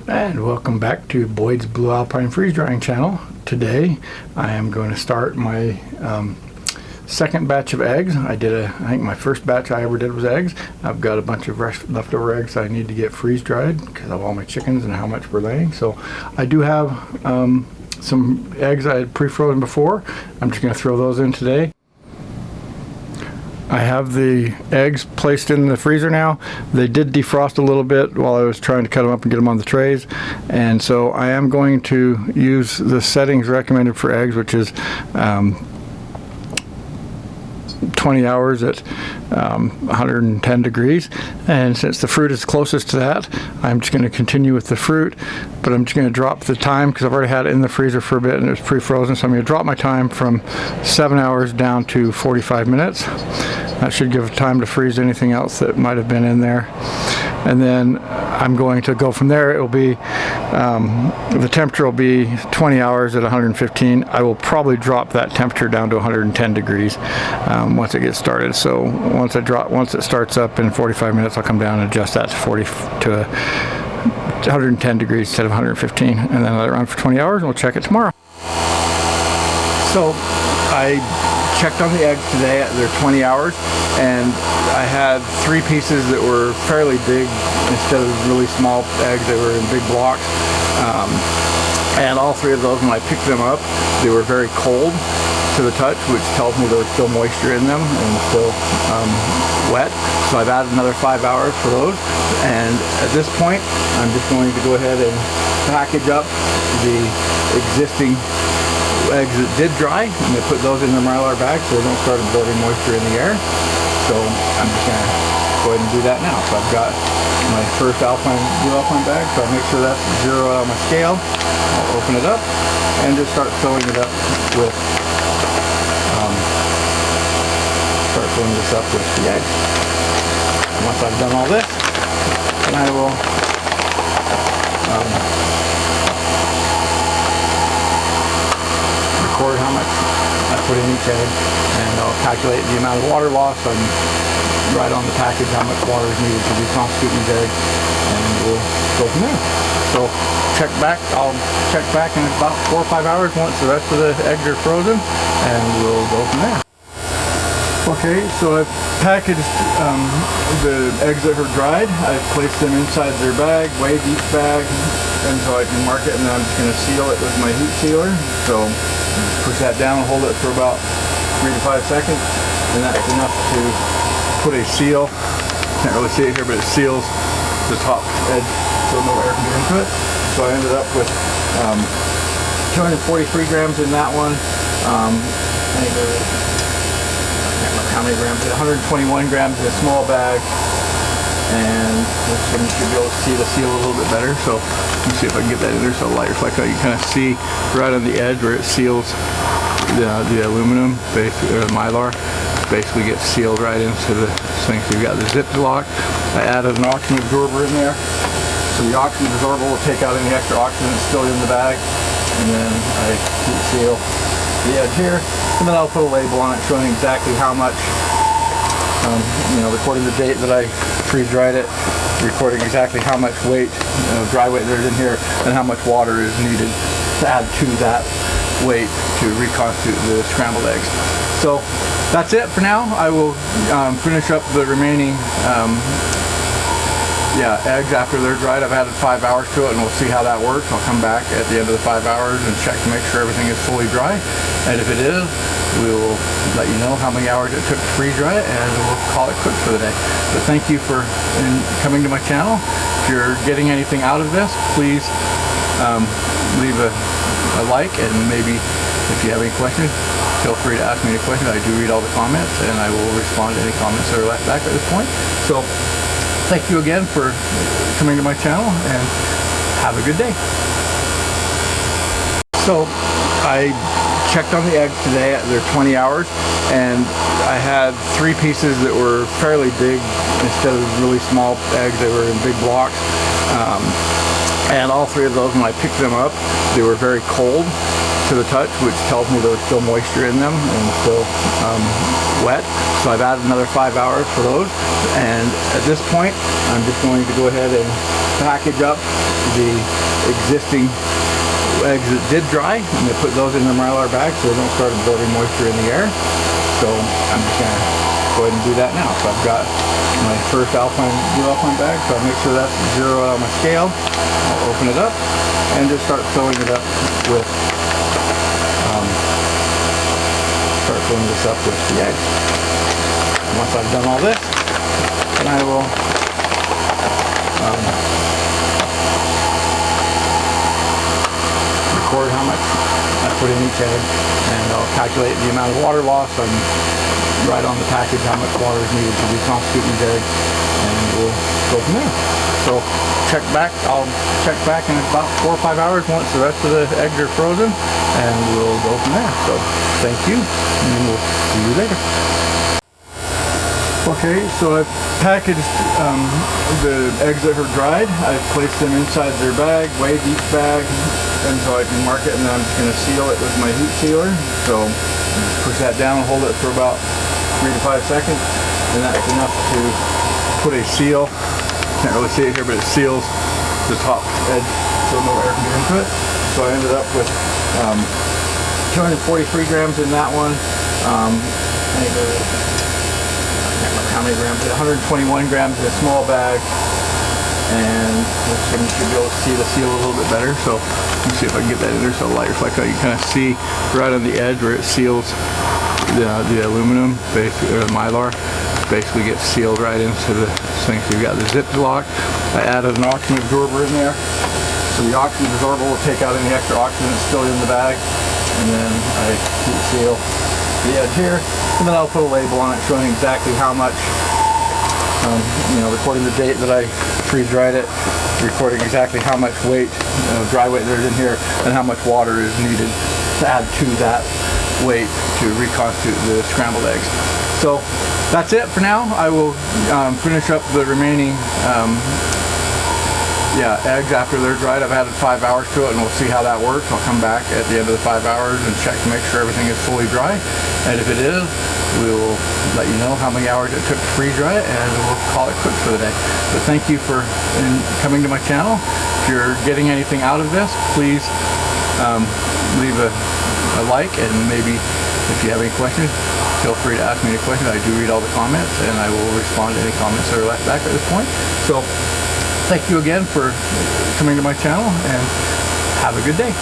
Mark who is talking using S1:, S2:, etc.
S1: And welcome back to Boyd's Blue Alpine Freeze Drying channel. Today I am going to start my second batch of eggs. I think my first batch I ever did was eggs. I've got a bunch of leftover eggs I need to get freeze dried because of all my chickens and how much we're laying. So I do have some eggs I had pre-frozen before. I'm just going to throw those in today. I have the eggs placed in the freezer now. They did defrost a little bit while I was trying to cut them up and get them on the trays, and so I am going to use the settings recommended for eggs, which is 20 hours at 110 degrees, and since the fruit is closest to that, I'm just going to continue with the fruit, but I'm just going to drop the time because I've already had it in the freezer for a bit and it was pre-frozen, so I'm going to drop my time from 7 hours down to 45 minutes. That should give time to freeze anything else that might have been in there. And then I'm going to go from there. It will be, the temperature will be 20 hours at 115. I will probably drop that temperature down to 110 degrees once it gets started. So once it starts up in 45 minutes, I'll come down and adjust that to 110 degrees instead of 115, and then let it run for 20 hours, and we'll check it tomorrow. So I checked on the eggs today at their 20 hours, and I had 3 pieces that were fairly big instead of really small eggs. They were in big blocks, and all 3 of those, when I picked them up, they were very cold to the touch, which tells me there was still moisture in them and still wet. So I've added another 5 hours for those, and at this point I'm just going to go ahead and package up the existing eggs that did dry. I'm going to put those in the Mylar bag so they don't start absorbing moisture in the air. So I'm just going to go ahead and do that now. So I've got my first Blue Alpine bag, so I'll make sure that's 0 on my scale. I'll open it up and just start filling it up with the eggs. And once I've done all this, then I will record how much I put in each egg, and I'll calculate the amount of water loss and write on the package how much water is needed to reconstitute these eggs, and we'll go from there. So I'll check back in about 4 or 5 hours once the rest of the eggs are frozen, and we'll go from there. Okay, so I've packaged the eggs that are dried. I've placed them inside their bag, weighed each bag, and so I can mark it, and then I'm just going to seal it with my heat sealer. So push that down and hold it for about 3 to 5 seconds, and that's enough to put a seal. Can't really see it here, but it seals the top edge so no air can get into it. So I ended up with 243 grams in that one. How many grams? 121 grams in a small bag, and this one you should be able to see the seal a little bit better. So let me see if I can get that in there so the light reflects out. You can kind of see right on the edge where it seals the aluminum, basically, or Mylar. Basically gets sealed right into the thing. So you've got the zip lock. I added an oxygen absorber in there, so the oxygen absorber will take out any extra oxygen that's still in the bag, and then I heat seal the edge here, and then I'll put a label on it showing exactly how much, recording the date that I freeze-dried it, recording exactly how much weight, dry weight there's in here, and how much water is needed to add to that weight to reconstitute the scrambled eggs. So that's it for now. I will finish up the remaining eggs after they're dried. I've added 5 hours to it, and we'll see how that works. I'll come back at the end of the 5 hours and check to make sure everything is fully dry, and if it is, we will let you know how many hours it took to freeze dry it, and we'll call it cooked for the day. But thank you for coming to my channel. If you're getting anything out of this, please leave a like, and maybe if you have any questions, feel free to ask me any questions. I do read all the comments, and I will respond to any comments that are left back at this point. So thank you again for coming to my channel, and have a good day. So I checked on the eggs today at their 20 hours, and I had 3 pieces that were fairly big instead of really small eggs. They were in big blocks, and all 3 of those, when I picked them up, they were very cold to the touch, which tells me there's still moisture in them and still wet. So I've added another 5 hours for those. And at this point, I'm just going to go ahead and package up the existing eggs that did dry, and they put those in the Mylar bag so they don't start absorbing moisture in the air. So I'm just going to go ahead and do that now. So I've got my first Blue Alpine bag, so I'll make sure that's 0 on my scale. I'll open it up and just start filling it up with the eggs. And once I've done all this, then I will record how much I put in each egg, and I'll calculate the amount of water loss and write on the package how much water is needed to reconstitute these eggs, and we'll go from there. So I'll check back in about 4 or 5 hours once the rest of the eggs are frozen, and we'll go from there. So thank you, and we'll see you later. Okay, so I've packaged the eggs that are dried. I've placed them inside their bag, weighed each bag, and so I can mark it, and then I'm just going to seal it with my heat sealer. So push that down and hold it for about 3 to 5 seconds, and that's enough to put a seal. Can't really see it here, but it seals the top edge so no air can get into it. So I ended up with 243 grams in that one. I can't remember how many grams, 121 grams in a small bag, and you should be able to see the seal a little bit better. So let me see if I can get that in there so the light reflects out. You can kind of see right on the edge where it seals the aluminum, basically, or the Mylar. Basically gets sealed right into the thing. So you've got the zip lock. I added an oxygen absorber in there. So the oxygen absorber will take out any extra oxygen that's still in the bag. And then I heat seal the edge here. And then I'll put a label on it showing exactly how much, recording the date that I freeze dried it, recording exactly how much weight, dry weight there's in here, and how much water is needed to add to that weight to reconstitute the scrambled eggs. So that's it for now. I will finish up the remaining eggs after they're dried. I've added 5 hours to it, and we'll see how that works. I'll come back at the end of the 5 hours and check to make sure everything is fully dry. And if it is, we will let you know how many hours it took to freeze dry it, and we'll call it cooked for the day. But thank you for coming to my channel. If you're getting anything out of this, please leave a like, and maybe if you have any questions, feel free to ask me any questions. I do read all the comments, and I will respond to any comments that are left back at this point. So thank you again for coming to my channel, and have a good day.